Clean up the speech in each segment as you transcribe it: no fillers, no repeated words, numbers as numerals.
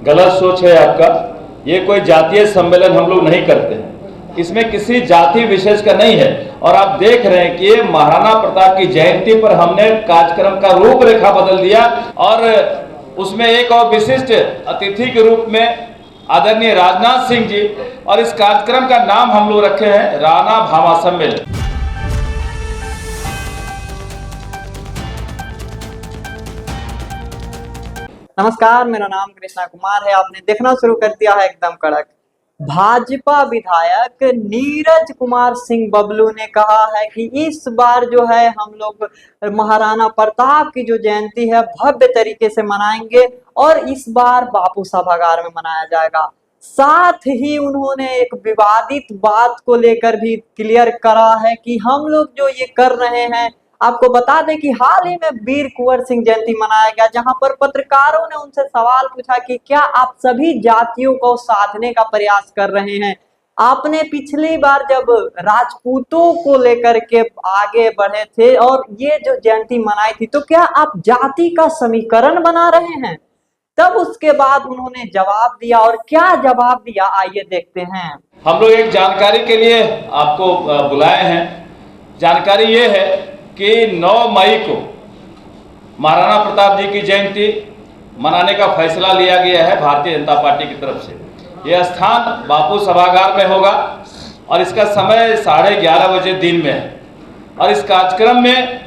गलत सोच है आपका। ये कोई जातीय सम्मेलन हम लोग नहीं करते हैं, इसमें किसी जाति विशेष का नहीं है। और आप देख रहे हैं कि ये महाराणा प्रताप की जयंती पर हमने कार्यक्रम का रूपरेखा बदल दिया और उसमें एक और विशिष्ट अतिथि के रूप में आदरणीय राजनाथ सिंह जी, और इस कार्यक्रम का नाम हम लोग रखे हैं राणा भामा सम्मेलन। नमस्कार, मेरा नाम कृष्णा कुमार है। आपने देखना शुरू कर दिया है एकदम कड़क। भाजपा विधायक नीरज कुमार सिंह बबलू ने कहा है कि इस बार जो है हम लोग महाराणा प्रताप की जो जयंती है भव्य तरीके से मनाएंगे और इस बार बापू सभागार में मनाया जाएगा। साथ ही उन्होंने एक विवादित बात को लेकर भी क्लियर करा है कि हम लोग जो ये कर रहे हैं, आपको बता दें कि हाल ही में वीर कुंवर सिंह जयंती मनाया गया, जहां पर पत्रकारों ने उनसे सवाल पूछा कि क्या आप सभी जातियों को साधने का प्रयास कर रहे हैं। आपने पिछली बार जब राजपूतों को लेकर के आगे बढ़े थे और ये जो जयंती मनाई थी, तो क्या आप जाति का समीकरण बना रहे हैं? तब उसके बाद उन्होंने जवाब दिया, और क्या जवाब दिया आइए देखते हैं। हम लोग एक जानकारी के लिए आपको बुलाए हैं। जानकारी ये है कि 9 मई को महाराणा प्रताप जी की जयंती मनाने का फैसला लिया गया है भारतीय जनता पार्टी की तरफ से। यह स्थान बापू सभागार में होगा और इसका समय 11:30 बजे दिन में है। और इस कार्यक्रम में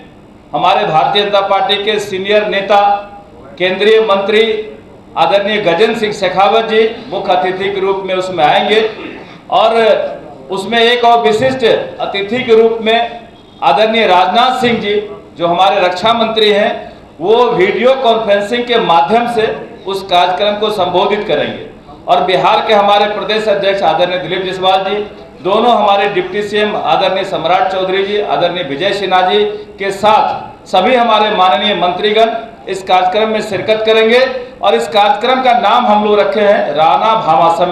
हमारे भारतीय जनता पार्टी के सीनियर नेता, केंद्रीय मंत्री आदरणीय गजेंद्र सिंह शेखावत जी मुख्य अतिथि के रूप में उसमें आएंगे। और उसमें एक और विशिष्ट अतिथि के रूप में आदरणीय राजनाथ सिंह जी, जो हमारे रक्षा मंत्री हैं, वो वीडियो कॉन्फ्रेंसिंग के माध्यम से उस कार्यक्रम को संबोधित करेंगे। और बिहार के हमारे प्रदेश अध्यक्ष आदरणीय दिलीप जायसवाल जी, दोनों हमारे डिप्टी सीएम आदरणीय सम्राट चौधरी जी, आदरणीय विजय सिन्हा जी के साथ सभी हमारे माननीय मंत्रीगण इस कार्यक्रम में शिरकत करेंगे। और इस कार्यक्रम का नाम हम लोग रखे हैं राणा भामा सम्मेलन,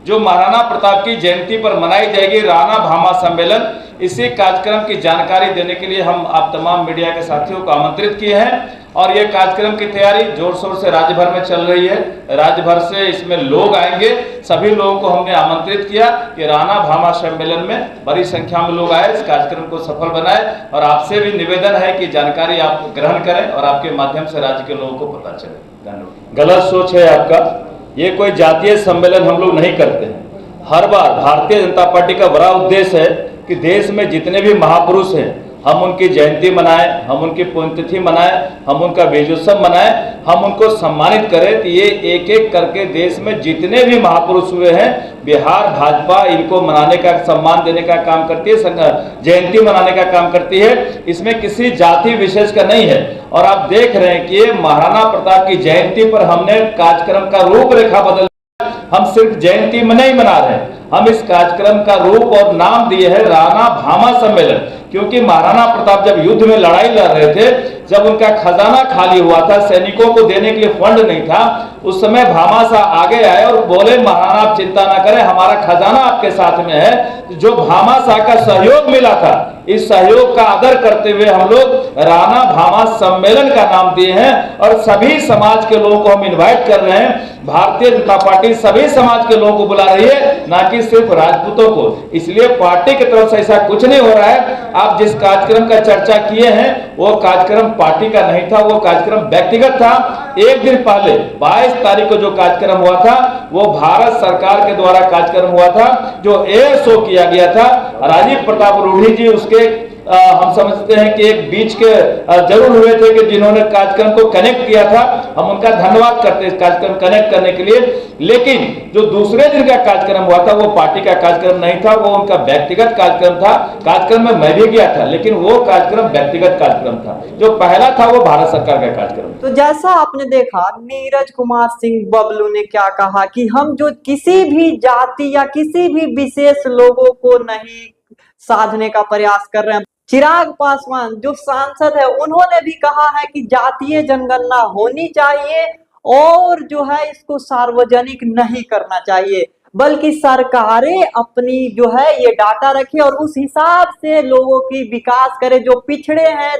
जो महाराणा प्रताप की जयंती पर मनाई जाएगी, राणा भामा सम्मेलन। इसी कार्यक्रम की जानकारी देने के लिए हम आप तमाम मीडिया के साथियों को आमंत्रित किए हैं। और ये कार्यक्रम की तैयारी जोर शोर से राज्य भर में चल रही है। राज्य भर से इसमें लोग आएंगे। सभी लोगों को हमने आमंत्रित किया कि राणा भामा सम्मेलन में बड़ी संख्या में लोग आए, इस कार्यक्रम को सफल बनाए। और आपसे भी निवेदन है कि जानकारी आप ग्रहण करें और आपके माध्यम से राज्य के लोगों को पता चले। धन्यवाद। गलत सोच है आपका। ये कोई जातीय सम्मेलन हम लोग नहीं करते हैं। हर बार भारतीय जनता पार्टी का बड़ा उद्देश्य है कि देश में जितने भी महापुरुष हैं, हम उनकी जयंती मनाएं, हम उनकी पुण्यतिथि मनाएं, हम उनका विजयोत्सव मनाएं, हम उनको सम्मानित करें। तो ये एक एक करके देश में जितने भी महापुरुष हुए हैं, बिहार भाजपा इनको मनाने का, सम्मान देने का काम करती है, जयंती मनाने का काम करती है। इसमें किसी जाति विशेष का नहीं है। और आप देख रहे हैं कि महाराणा प्रताप की जयंती पर हमने कार्यक्रम का रूपरेखा बदल, हम सिर्फ जयंती में नहीं मना रहे हैं, हम इस कार्यक्रम का रूप और नाम दिए है राणा भामा सम्मेलन। क्योंकि महाराणा प्रताप जब युद्ध में लड़ाई लड़ रहे थे, जब उनका खजाना खाली हुआ था, सैनिकों को देने के लिए फंड नहीं था, उस समय भामा शाह आगे आए और बोले, महाराणा आप चिंता ना करें, हमारा खजाना आपके साथ में है। जो भामा शाह का सहयोग मिला था, इस सहयोग का आदर करते हुए हम लोग राणा भामा सम्मेलन का नाम दिए हैं। और सभी समाज के लोगों को हम इन्वाइट कर रहे हैं। भारतीय जनता पार्टी सभी समाज के लोगों को बुला रही है, ना कि सिर्फ राजपूतों को। इसलिए पार्टी की तरफ से ऐसा कुछ नहीं हो रहा है। आप जिस कार्यक्रम का चर्चा किए हैं, वो कार्यक्रम पार्टी का नहीं था, वो कार्यक्रम व्यक्तिगत था। एक दिन पहले 22 तारीख को जो कार्यक्रम हुआ था, वो भारत सरकार के द्वारा कार्यक्रम हुआ था, जो एयर शो किया गया था। राजीव प्रताप रूढ़ी जी उसके हम समझते हैं कि एक बीच के जरूर हुए थे कि जिन्होंने कार्यक्रम को कनेक्ट किया था। हम उनका धन्यवाद करते हैं इस कार्यक्रम कनेक्ट करने के लिए। लेकिन जो दूसरे दिन का कार्यक्रम हुआ था, वो पार्टी का कार्यक्रम नहीं था, वो उनका व्यक्तिगत कार्यक्रम था। कार्यक्रम में मैं भी गया था, लेकिन वो कार्यक्रम व्यक्तिगत कार्यक्रम था। जो पहला था वो भारत सरकार का कार्यक्रम। तो जैसा आपने देखा, नीरज कुमार सिंह बबलू ने क्या कहा कि हम जो किसी भी जाति या किसी भी विशेष लोगों को नहीं साधने का प्रयास कर रहे हैं। चिराग पासवान जो सांसद है, उन्होंने भी कहा है कि जातीय जनगणना होनी चाहिए और जो है इसको सार्वजनिक नहीं करना चाहिए, बल्कि सरकारें अपनी जो है ये डाटा रखे और उस हिसाब से लोगों की विकास करे। जो पिछड़े हैं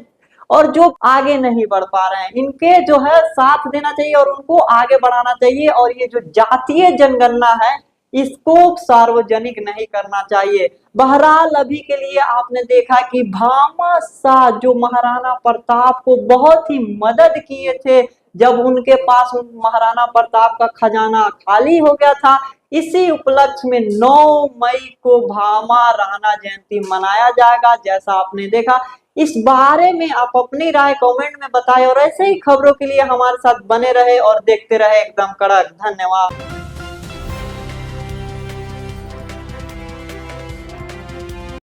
और जो आगे नहीं बढ़ पा रहे हैं, इनके जो है साथ देना चाहिए और उनको आगे बढ़ाना चाहिए। और ये जो जातीय जनगणना है इसको सार्वजनिक नहीं करना चाहिए। बहरहाल अभी के लिए आपने देखा कि भामाशाह जो महाराणा प्रताप को बहुत ही मदद किए थे जब उनके पास महाराणा प्रताप का खजाना खाली हो गया था, इसी उपलक्ष्य में 9 मई को भामा राणा जयंती मनाया जाएगा। जैसा आपने देखा, इस बारे में आप अपनी राय कमेंट में बताएं और ऐसे ही खबरों के लिए हमारे साथ बने रहे और देखते रहे एकदम कड़क। धन्यवाद।